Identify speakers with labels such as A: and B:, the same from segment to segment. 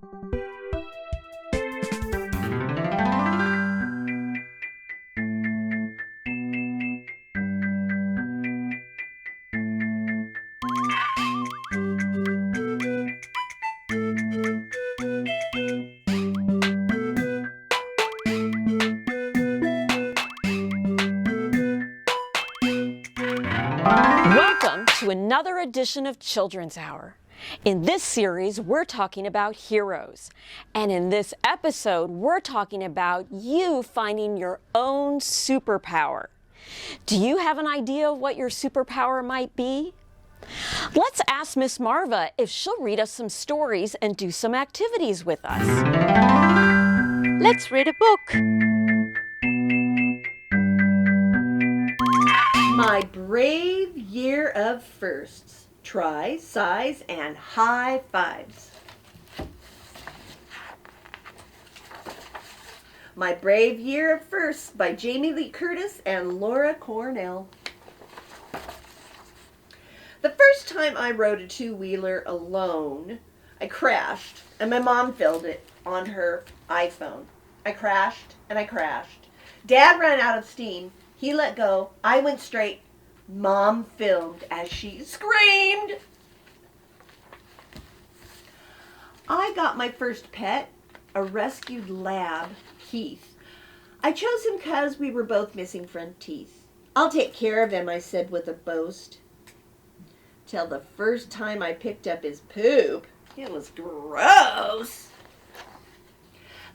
A: Welcome to another edition of Children's Hour. In this series, we're talking about heroes. And in this episode, we're talking about you finding your own superpower. Do you have an idea of what your superpower might be? Let's ask Miss Marva if she'll read us some stories and do some activities with us. Let's read a book.
B: My brave year of firsts. Tries, sighs, and high fives. My Brave Year of Firsts by Jamie Lee Curtis and Laura Cornell. The first time I rode a two-wheeler alone, I crashed, and my mom filmed it on her iPhone. I crashed, and I crashed. Dad ran out of steam. He let go. I went straight. Mom filmed as she screamed. I got my first pet, a rescued lab, Keith. I chose him because we were both missing front teeth. I'll take care of him, I said with a boast. Till the first time I picked up his poop, it was gross.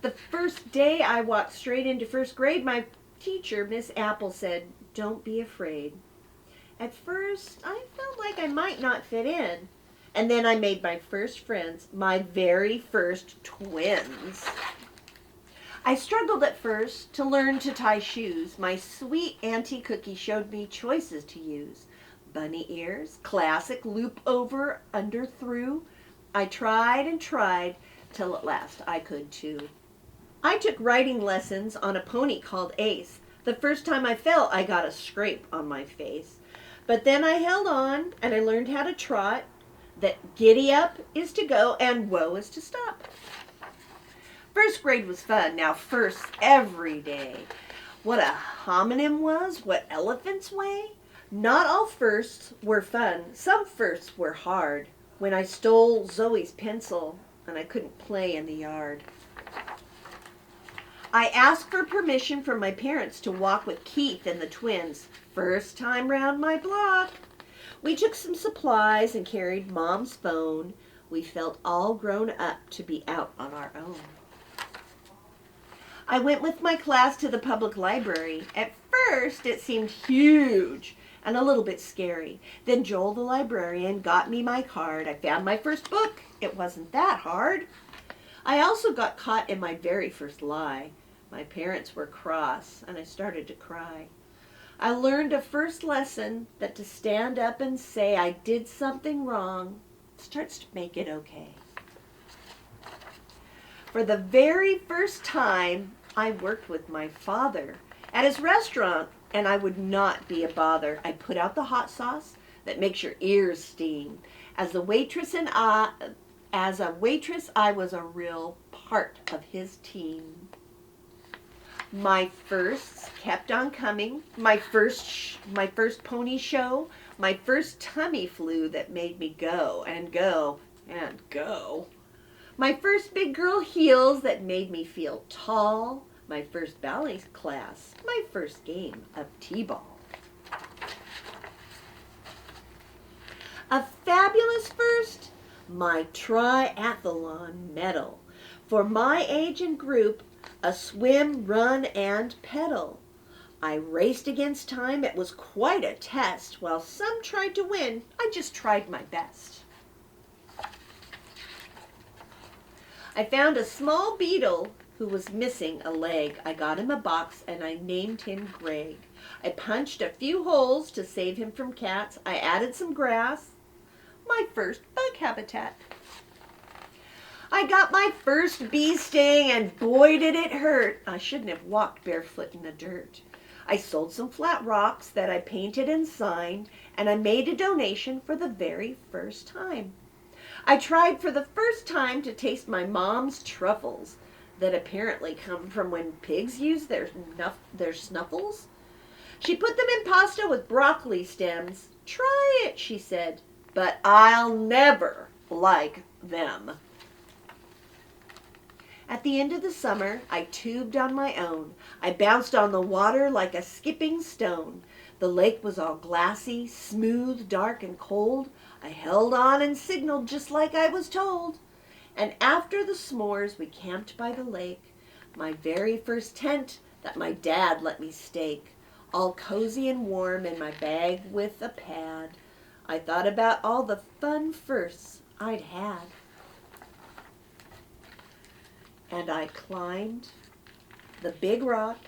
B: The first day I walked straight into first grade, my teacher, Miss Apple, said, "Don't be afraid." At first, I felt like I might not fit in. And then I made my first friends, my very first twins. I struggled at first to learn to tie shoes. My sweet Auntie Cookie showed me choices to use. Bunny ears, classic loop over, under through. I tried and tried till at last I could too. I took riding lessons on a pony called Ace. The first time I fell, I got a scrape on my face. But then I held on and I learned how to trot, that giddy up is to go and whoa is to stop. First grade was fun. Now first every day. What a homonym was, what elephants weigh. Not all firsts were fun. Some firsts were hard. When I stole Zoe's pencil and I couldn't play in the yard. I asked for permission from my parents to walk with Keith and the twins. First time round my block. We took some supplies and carried Mom's phone. We felt all grown up to be out on our own. I went with my class to the public library. At first, it seemed huge and a little bit scary. Then Joel, the librarian, got me my card. I found my first book. It wasn't that hard. I also got caught in my very first lie. My parents were cross, and I started to cry. I learned a first lesson that to stand up and say I did something wrong starts to make it okay. For the very first time, I worked with my father at his restaurant, and I would not be a bother. I put out the hot sauce that makes your ears steam. As a waitress, I was a real part of his team. My firsts kept on coming. My first pony show. My first tummy flu that made me go and go and go. My first big girl heels that made me feel tall. My first ballet class. My first game of t-ball. A fabulous first, my triathlon medal. For my age and group, a swim, run, and pedal. I raced against time. It was quite a test. While some tried to win, I just tried my best. I found a small beetle who was missing a leg. I got him a box and I named him Greg. I punched a few holes to save him from cats. I added some grass. My first bug habitat. I got my first bee sting, and boy did it hurt. I shouldn't have walked barefoot in the dirt. I sold some flat rocks that I painted and signed, and I made a donation for the very first time. I tried for the first time to taste my mom's truffles that apparently come from when pigs use their snuffles. She put them in pasta with broccoli stems. Try it, she said, but I'll never like them. At the end of the summer, I tubed on my own. I bounced on the water like a skipping stone. The lake was all glassy, smooth, dark, and cold. I held on and signaled just like I was told. And after the s'mores, we camped by the lake, my very first tent that my dad let me stake, all cozy and warm in my bag with a pad. I thought about all the fun firsts I'd had. And I climbed the big rock.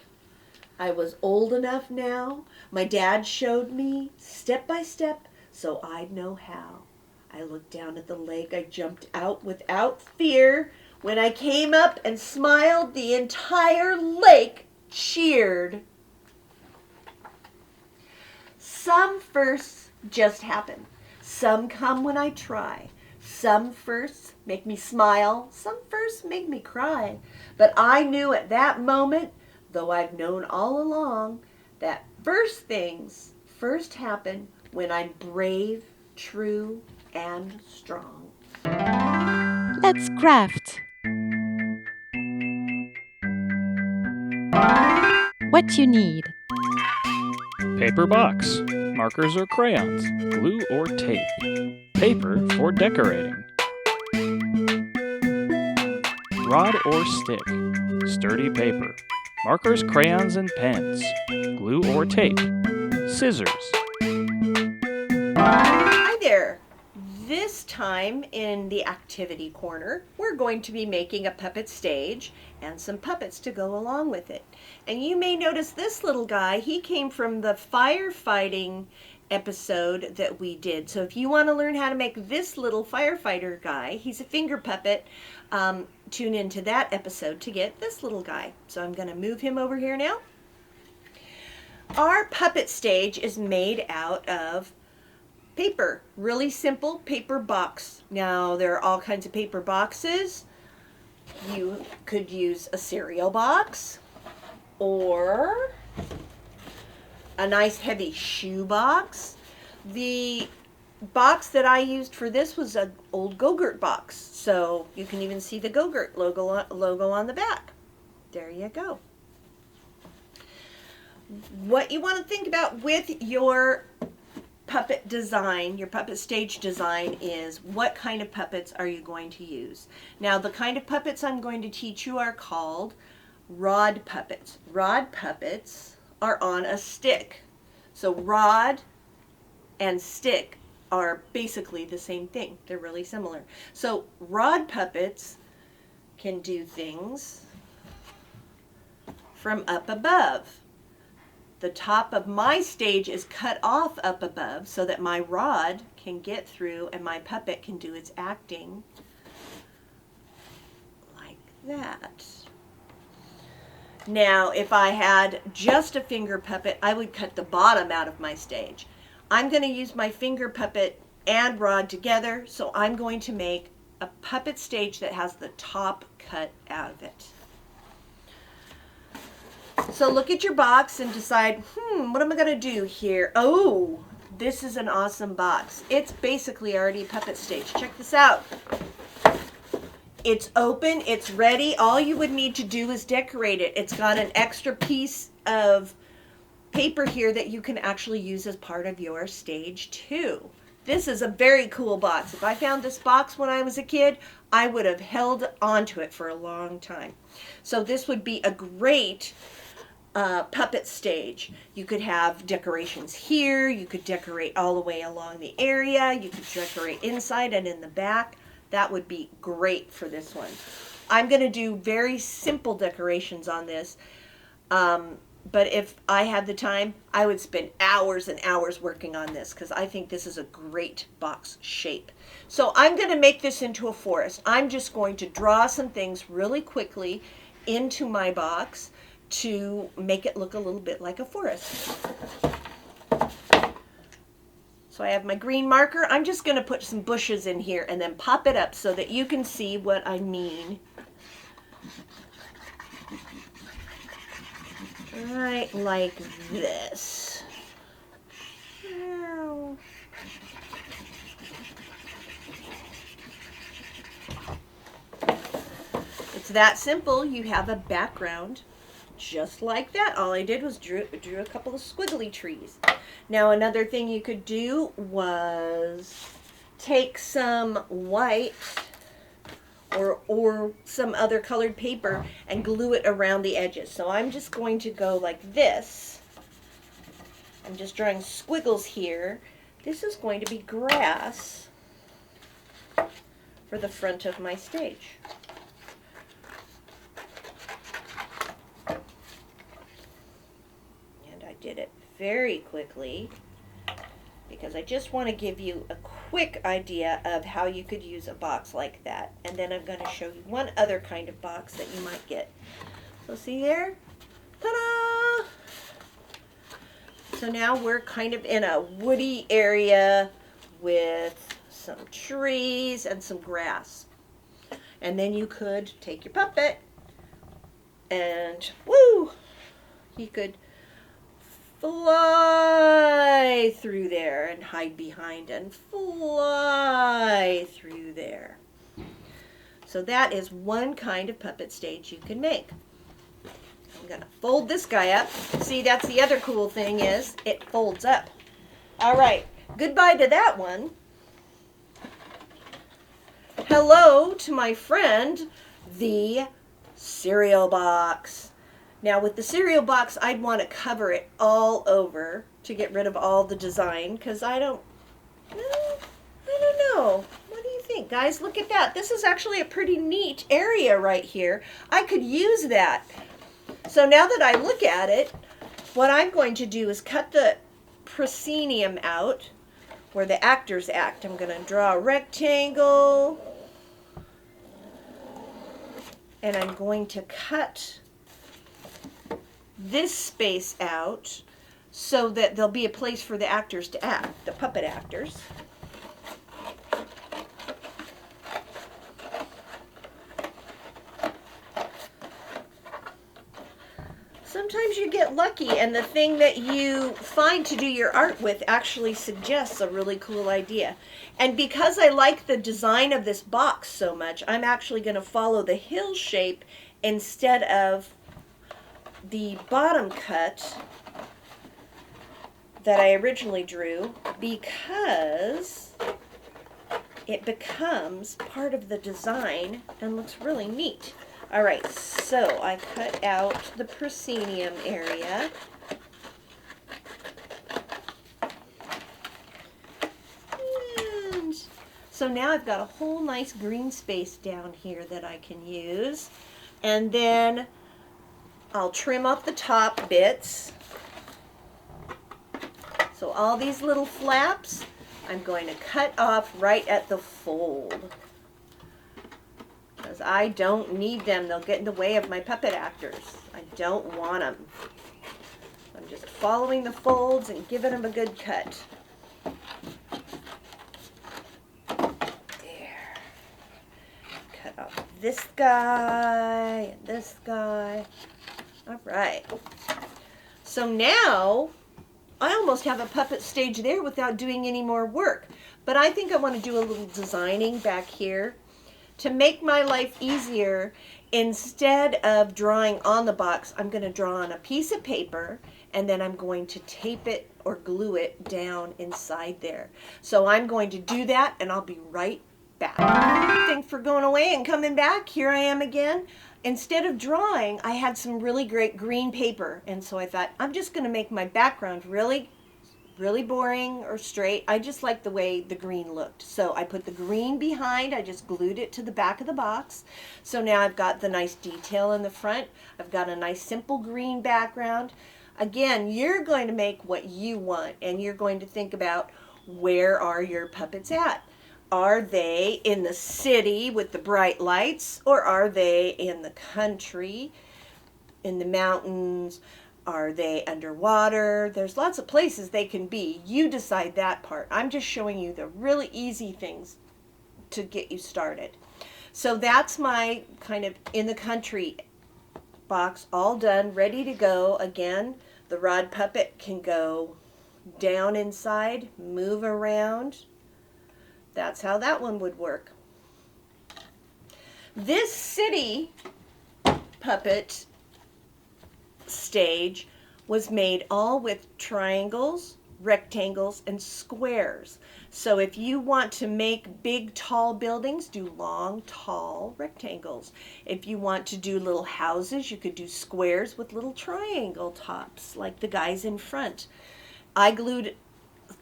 B: I was old enough now. My dad showed me step by step so I'd know how. I looked down at the lake. I jumped out without fear. When I came up and smiled, the entire lake cheered. Some firsts just happen. Some come when I try. Some firsts make me smile. Some firsts make me cry. But I knew at that moment, though I've known all along, that first things first happen when I'm brave, true, and strong.
C: Let's craft. What you need.
D: Paper box, markers or crayons, glue or tape, paper for decorating, rod or stick, sturdy paper, markers, crayons, and pens, glue or tape, scissors.
B: Hi there. This time in the activity corner, we're going to be making a puppet stage and some puppets to go along with it. And you may notice this little guy, he came from the firefighting episode that we did. So if you want to learn how to make this little firefighter guy, he's a finger puppet, tune into that episode to get this little guy. So I'm going to move him over here now. Our puppet stage is made out of paper, really simple paper box. Now there are all kinds of paper boxes. You could use a cereal box or a nice heavy shoe box. The box that I used for this was an old Go-Gurt box, so you can even see the Go-Gurt logo on the back. There you go. What you want to think about with your puppet design, your puppet stage design, is what kind of puppets are you going to use. Now the kind of puppets I'm going to teach you are called rod puppets. Rod puppets are on a stick. So rod and stick are basically the same thing. They're really similar. So rod puppets can do things from up above. The top of my stage is cut off up above so that my rod can get through and my puppet can do its acting like that. Now, if I had just a finger puppet, I would cut the bottom out of my stage. I'm going to use my finger puppet and rod together, so I'm going to make a puppet stage that has the top cut out of it. So look at your box and decide, what am I going to do here? Oh, this is an awesome box. It's basically already a puppet stage. Check this out. It's open, it's ready. All you would need to do is decorate it. It's got an extra piece of paper here that you can actually use as part of your stage too. This is a very cool box. If I found this box when I was a kid, I would have held onto it for a long time. So this would be a great puppet stage. You could have decorations here. You could decorate all the way along the area. You could decorate inside and in the back. That would be great for this one. I'm going to do very simple decorations on this. But if I had the time, I would spend hours and hours working on this because I think this is a great box shape. So I'm going to make this into a forest. I'm just going to draw some things really quickly into my box to make it look a little bit like a forest. So I have my green marker. I'm just going to put some bushes in here and then pop it up so that you can see what I mean. Right like this. It's that simple. You have a background just like that. All I did was drew a couple of squiggly trees. Now another thing you could do was take some white or some other colored paper and glue it around the edges. So I'm just going to go like this. I'm just drawing squiggles here. This is going to be grass for the front of my stage. And I did it very quickly because I just want to give you a quick idea of how you could use a box like that. And then I'm going to show you one other kind of box that you might get. So see there? Ta-da! So now we're kind of in a woody area with some trees and some grass. And then you could take your puppet and, woo, he could fly through there and hide behind and fly through there. So that is one kind of puppet stage you can make. I'm going to fold this guy up. See, that's the other cool thing is it folds up. All right, goodbye to that one. Hello to my friend, the cereal box. Now with the cereal box, I'd want to cover it all over to get rid of all the design because I don't know. What do you think, guys? Look at that. This is actually a pretty neat area right here. I could use that. So now that I look at it, what I'm going to do is cut the proscenium out where the actors act. I'm going to draw a rectangle and I'm going to cut this space out so that there'll be a place for the actors to act, the puppet actors. Sometimes you get lucky and the thing that you find to do your art with actually suggests a really cool idea. And because I like the design of this box so much, I'm actually going to follow the hill shape instead of the bottom cut that I originally drew because it becomes part of the design and looks really neat. All right, so I cut out the proscenium area. And so now I've got a whole nice green space down here that I can use. And then I'll trim off the top bits. So all these little flaps, I'm going to cut off right at the fold. Because I don't need them. They'll get in the way of my puppet actors. I don't want them. I'm just following the folds and giving them a good cut. There. Cut off this guy and this guy. All right. So now I almost have a puppet stage there without doing any more work. But I think I want to do a little designing back here. To make my life easier, instead of drawing on the box, I'm going to draw on a piece of paper and then I'm going to tape it or glue it down inside there. So I'm going to do that and I'll be right back. Thanks for going away and coming back. Here I am again. Instead of drawing, I had some really great green paper and so I thought I'm just going to make my background really boring or straight. I just like the way the green looked. So I put the green behind. I just glued it to the back of the box. So now I've got the nice detail in the front. I've got a nice simple green background. Again, you're going to make what you want and you're going to think about where are your puppets at? Are they in the city with the bright lights or are they in the country, in the mountains? Are they underwater? There's lots of places they can be. You decide that part. I'm just showing you the really easy things to get you started. So that's my kind of in the country box, all done, ready to go. Again, the rod puppet can go down inside, move around. That's how that one would work. This city puppet stage was made all with triangles, rectangles, and squares. So if you want to make big, tall buildings, do long, tall rectangles. If you want to do little houses, you could do squares with little triangle tops, like the guys in front. I glued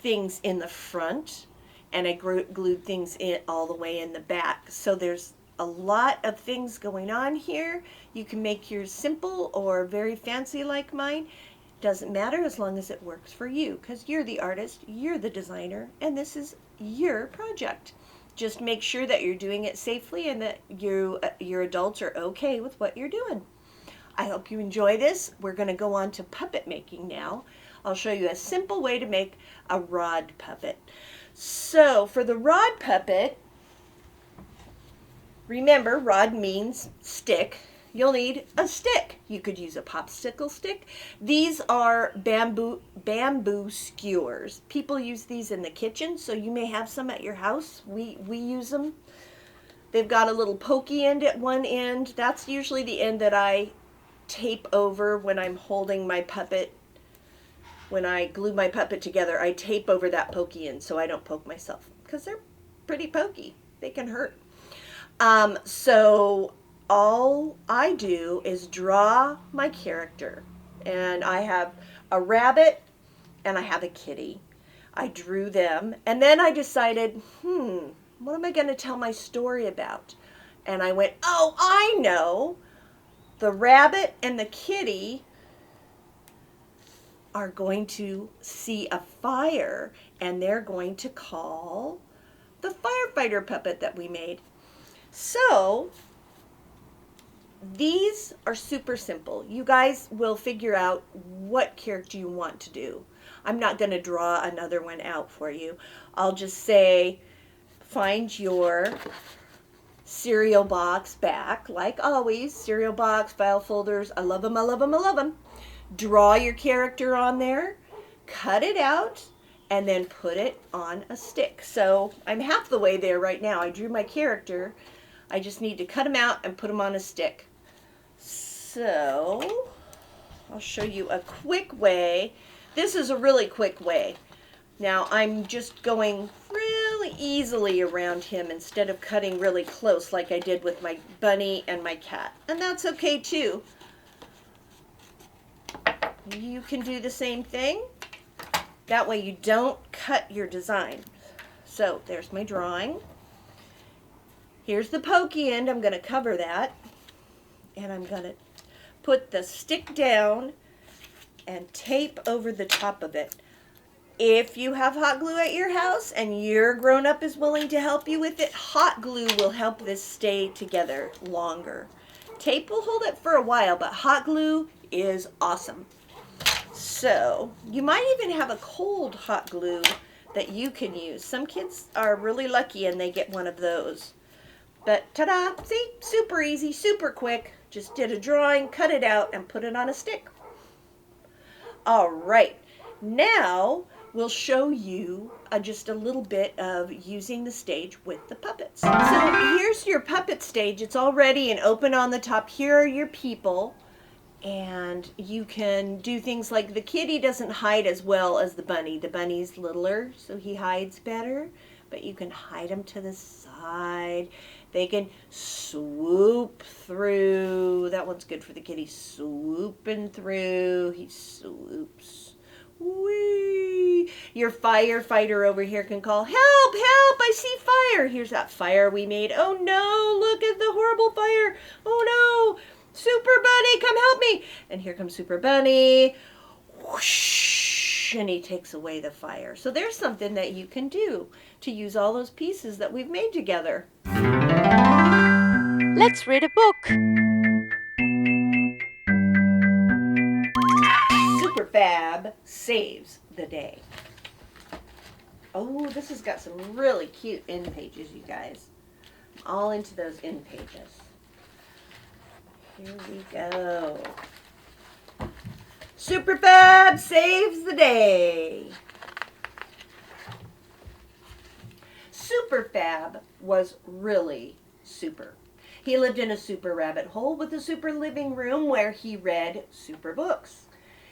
B: things in the front, and I glued things in all the way in the back. So there's a lot of things going on here. You can make yours simple or very fancy like mine. Doesn't matter as long as it works for you, because you're the artist, you're the designer, and this is your project. Just make sure that you're doing it safely and that your adults are okay with what you're doing. I hope you enjoy this. We're going to go on to puppet making now. I'll show you a simple way to make a rod puppet. So for the rod puppet, remember, rod means stick. You'll need a stick. You could use a popsicle stick. These are bamboo skewers. People use these in the kitchen, so you may have some at your house. We use them. They've got a little pokey end at one end. That's usually the end that I tape over when I'm holding my puppet. When I glue my puppet together, I tape over that pokey end so I don't poke myself, because they're pretty pokey. They can hurt. So all I do is draw my character, and I have a rabbit and I have a kitty. I drew them, and then I decided, what am I going to tell my story about? And I went, oh, I know. The rabbit and the kitty are going to see a fire, and they're going to call the firefighter puppet that we made. So these are super simple. You guys will figure out what character you want to do. I'm not going to draw another one out for you. I'll just say, find your cereal box back, like always. Cereal box, file folders. I love them, I love them, I love them. Draw your character on there, cut it out, and then put it on a stick. So I'm half the way there right now. I drew my character. I just need to cut them out and put them on a stick. So I'll show you a quick way. This is a really quick way. Now I'm just going really easily around him instead of cutting really close like I did with my bunny and my cat. And that's okay too. You can do the same thing. That way you don't cut your design. So there's my drawing. Here's the pokey end. I'm going to cover that. And I'm going to put the stick down and tape over the top of it. If you have hot glue at your house and your grown-up is willing to help you with it, hot glue will help this stay together longer. Tape will hold it for a while, but hot glue is awesome. So you might even have a cold hot glue that you can use. Some kids are really lucky and they get one of those. But ta-da, see, super easy, super quick. Just did a drawing, cut it out, and put it on a stick. All right, now we'll show you just a little bit of using the stage with the puppets. So here's your puppet stage. It's all ready and open on the top. Here are your people. And you can do things like the kitty doesn't hide as well as the bunny. The bunny's littler, so he hides better. But you can hide him to the side. They can swoop through. That one's good for the kitty. Swooping through. He swoops. Whee! Your firefighter over here can call, help, help, I see fire. Here's that fire we made. Oh no, look at the horrible fire. Oh no. Super Bunny, come help me. And here comes Super Bunny. Whoosh, and he takes away the fire. So there's something that you can do to use all those pieces that we've made together.
C: Let's read a book.
B: Superfab saves the day. Oh, this has got some really cute end pages, you guys. I'm all into those end pages. Here we go. Superfab saves the day. Superfab was really super. He lived in a super rabbit hole with a super living room where he read super books.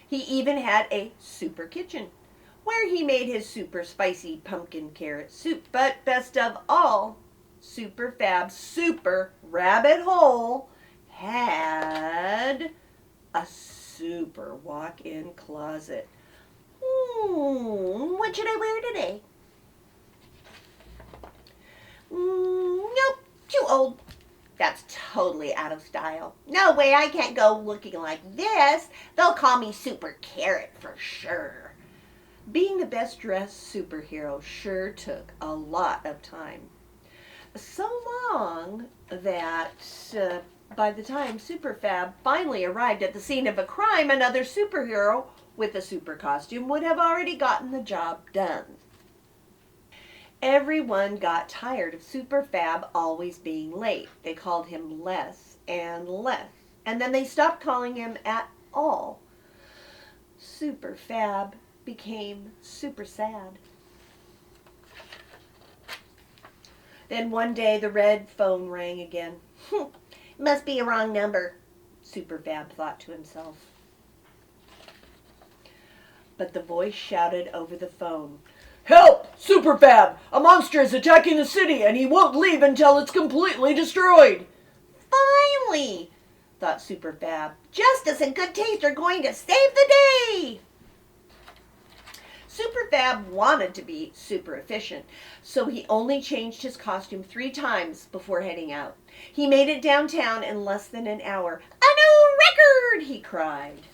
B: He even had a super kitchen where he made his super spicy pumpkin carrot soup. But best of all, Superfab's super rabbit hole had a super walk-in closet. What should I wear today? Nope, too old. That's totally out of style. No way, I can't go looking like this. They'll call me Super Carrot for sure. Being the best dressed superhero sure took a lot of time. So long that by the time Superfab finally arrived at the scene of a crime, another superhero with a super costume would have already gotten the job done. Everyone got tired of Superfab always being late. They called him less and less, and then they stopped calling him at all. Superfab became super sad. Then one day the red phone rang again. Must be a wrong number, Superfab thought to himself. But the voice shouted over the phone, "Help! Superfab! A monster is attacking the city and he won't leave until it's completely destroyed!" Finally, thought Superfab. Justice and good taste are going to save the day! Superfab wanted to be super efficient, so he only changed his costume 3 times before heading out. He made it downtown in less than an hour. "A new record!" he cried.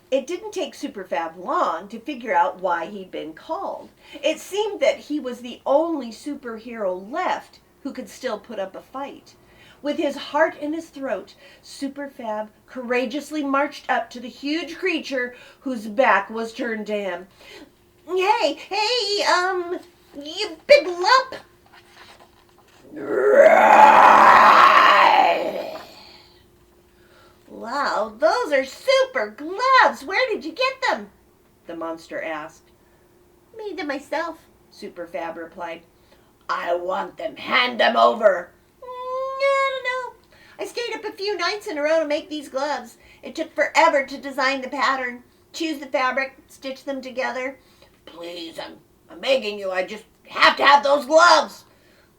B: It didn't take Superfab long to figure out why he'd been called. It seemed that he was the only superhero left who could still put up a fight. With his heart in his throat, Superfab courageously marched up to the huge creature whose back was turned to him. Hey, you big lump! Wow, those are super gloves! Where did you get them? The monster asked. Made them myself, Superfab replied. I want them. Hand them over. I don't know. I stayed up a few nights in a row to make these gloves. It took forever to design the pattern, choose the fabric, stitch them together. Please, I'm begging you. I just have to have those gloves.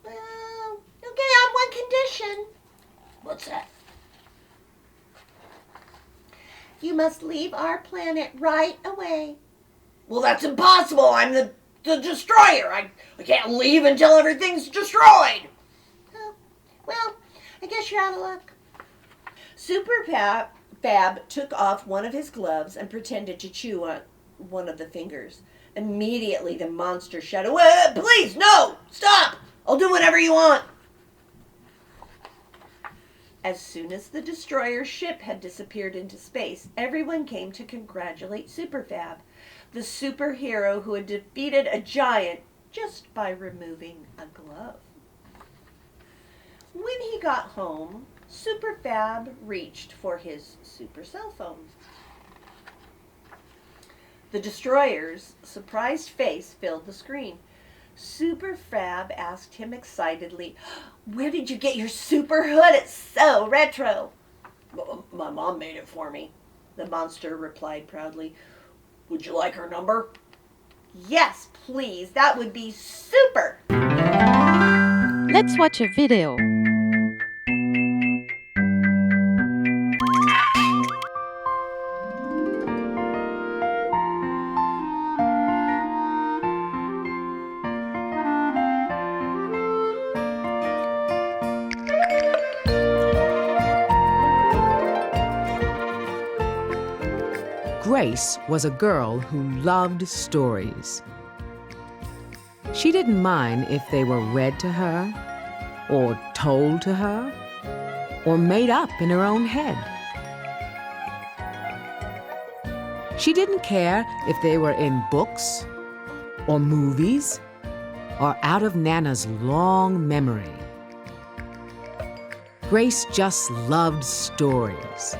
B: Well, okay, on one condition. What's that? You must leave our planet right away. Well, that's impossible. I'm the destroyer. I can't leave until everything's destroyed. Oh, well, I guess you're out of luck. Superfab took off one of his gloves and pretended to chew on one of the fingers. Immediately, the monster shouted, please, no! Stop! I'll do whatever you want. As soon as the destroyer's ship had disappeared into space, everyone came to congratulate Superfab, the superhero who had defeated a giant just by removing a glove. When he got home, Superfab reached for his super cell phone. The destroyer's surprised face filled the screen. Superfab asked him excitedly, where did you get your super hood? It's so retro. My mom made it for me, the monster replied proudly. Would you like her number? Yes, please. That would be super.
C: Let's watch a video.
E: Grace was a girl who loved stories. She didn't mind if they were read to her, or told to her, or made up in her own head. She didn't care if they were in books or movies or out of Nana's long memory. Grace just loved stories.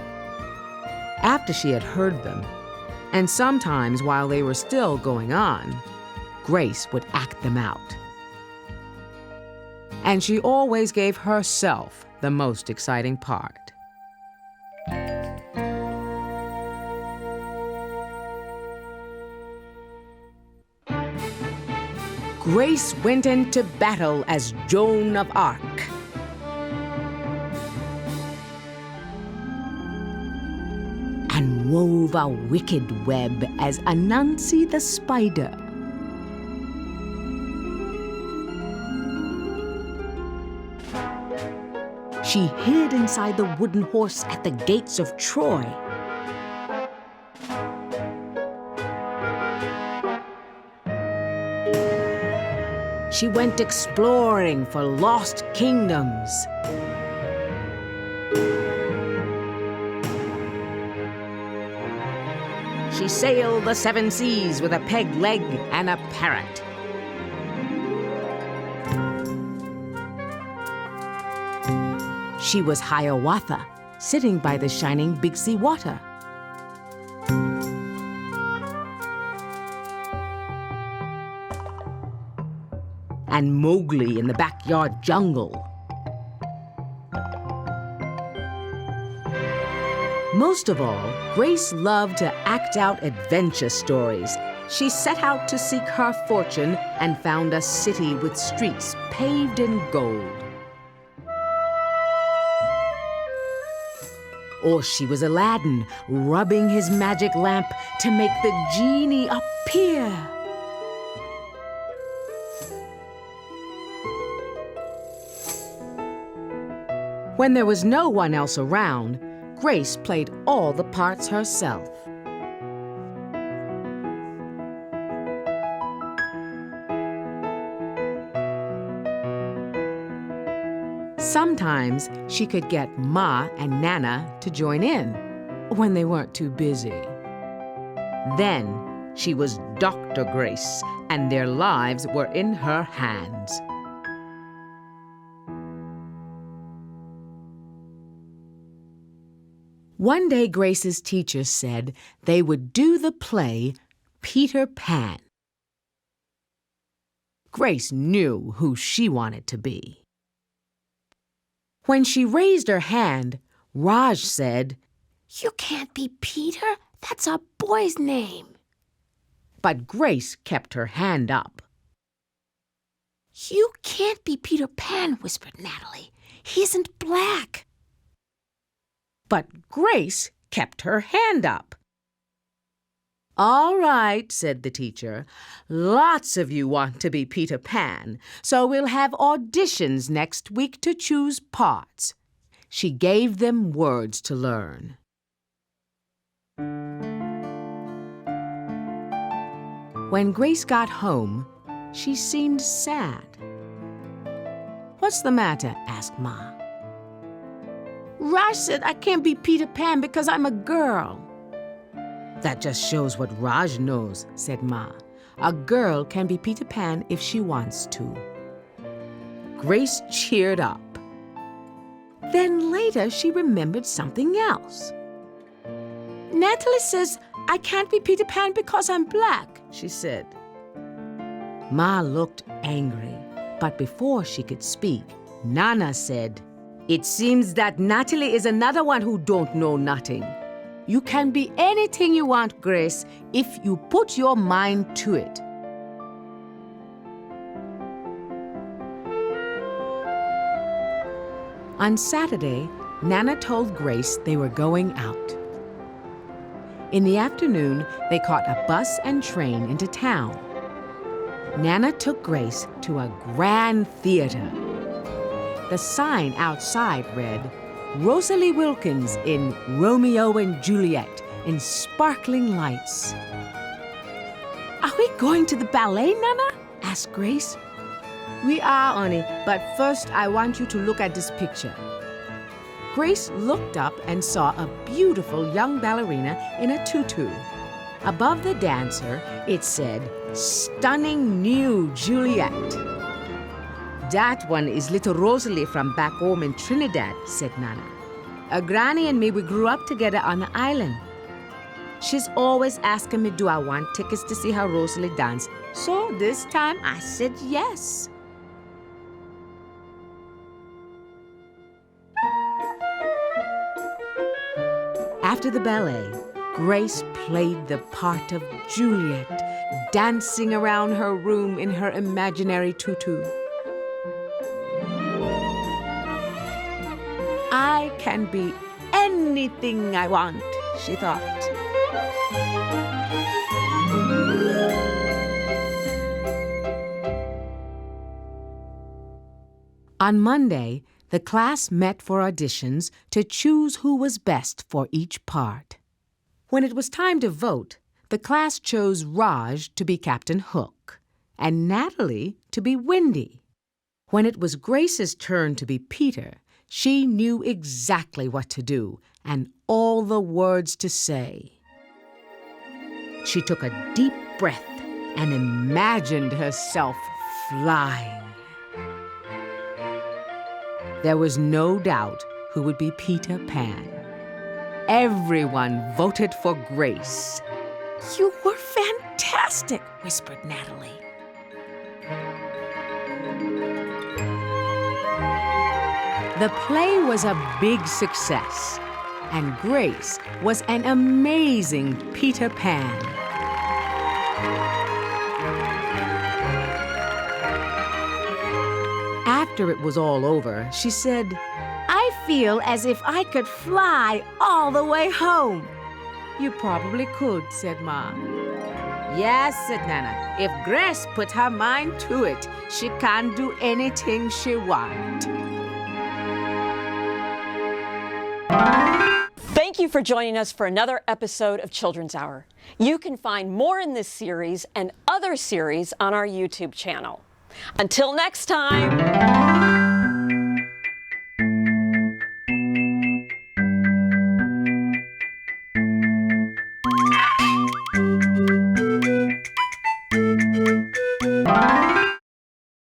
E: After she had heard them, and sometimes while they were still going on, Grace would act them out. And she always gave herself the most exciting part. Grace went into battle as Joan of Arc. And wove a wicked web as Anansi the spider. She hid inside the wooden horse at the gates of Troy. She went exploring for lost kingdoms. She sailed the 7 seas with a peg leg and a parrot. She was Hiawatha, sitting by the shining Big Sea water. And Mowgli in the backyard jungle. Most of all, Grace loved to act out adventure stories. She set out to seek her fortune and found a city with streets paved in gold. Or she was Aladdin, rubbing his magic lamp to make the genie appear. When there was no one else around, Grace played all the parts herself. Sometimes she could get Ma and Nana to join in when they weren't too busy. Then she was Dr. Grace, and their lives were in her hands. One day, Grace's teacher said they would do the play Peter Pan. Grace knew who she wanted to be. When she raised her hand, Raj said, "You can't be Peter. That's a boy's name." But Grace kept her hand up. "You can't be Peter Pan," whispered Natalie. "He isn't black." But Grace kept her hand up. "All right," said the teacher. "Lots of you want to be Peter Pan, so we'll have auditions next week to choose parts." She gave them words to learn. When Grace got home, she seemed sad. "What's the matter?" asked Ma. "Raj said I can't be Peter Pan because I'm a girl." "That just shows what Raj knows," said Ma. "A girl can be Peter Pan if she wants to." Grace cheered up. Then later she remembered something else. "Natalie says I can't be Peter Pan because I'm black," she said. Ma looked angry, but before she could speak, Nana said, "It seems that Natalie is another one who don't know nothing. You can be anything you want, Grace, if you put your mind to it." On Saturday, Nana told Grace they were going out. In the afternoon, they caught a bus and train into town. Nana took Grace to a grand theater. The sign outside read, "Rosalie Wilkins in Romeo and Juliet," in sparkling lights. "Are we going to the ballet, Nana?" asked Grace. "We are, honey, but first I want you to look at this picture." Grace looked up and saw a beautiful young ballerina in a tutu. Above the dancer, it said, "Stunning new Juliet." "That one is little Rosalie from back home in Trinidad," said Nana. "Granny and me, we grew up together on the island. She's always asking me, do I want tickets to see how Rosalie dance? So this time I said yes." After the ballet, Grace played the part of Juliet, dancing around her room in her imaginary tutu. "I can be anything I want," she thought. On Monday, the class met for auditions to choose who was best for each part. When it was time to vote, the class chose Raj to be Captain Hook and Natalie to be Wendy. When it was Grace's turn to be Peter, she knew exactly what to do and all the words to say. She took a deep breath and imagined herself flying. There was no doubt who would be Peter Pan. Everyone voted for Grace. "You were fantastic," whispered Natalie. The play was a big success, and Grace was an amazing Peter Pan. After it was all over, she said, "I feel as if I could fly all the way home." "You probably could," said Ma. "Yes," said Nana. "If Grace put her mind to it, she can do anything she wants."
A: Thank you for joining us for another episode of Children's Hour. You can find more in this series and other series on our YouTube channel. Until next time.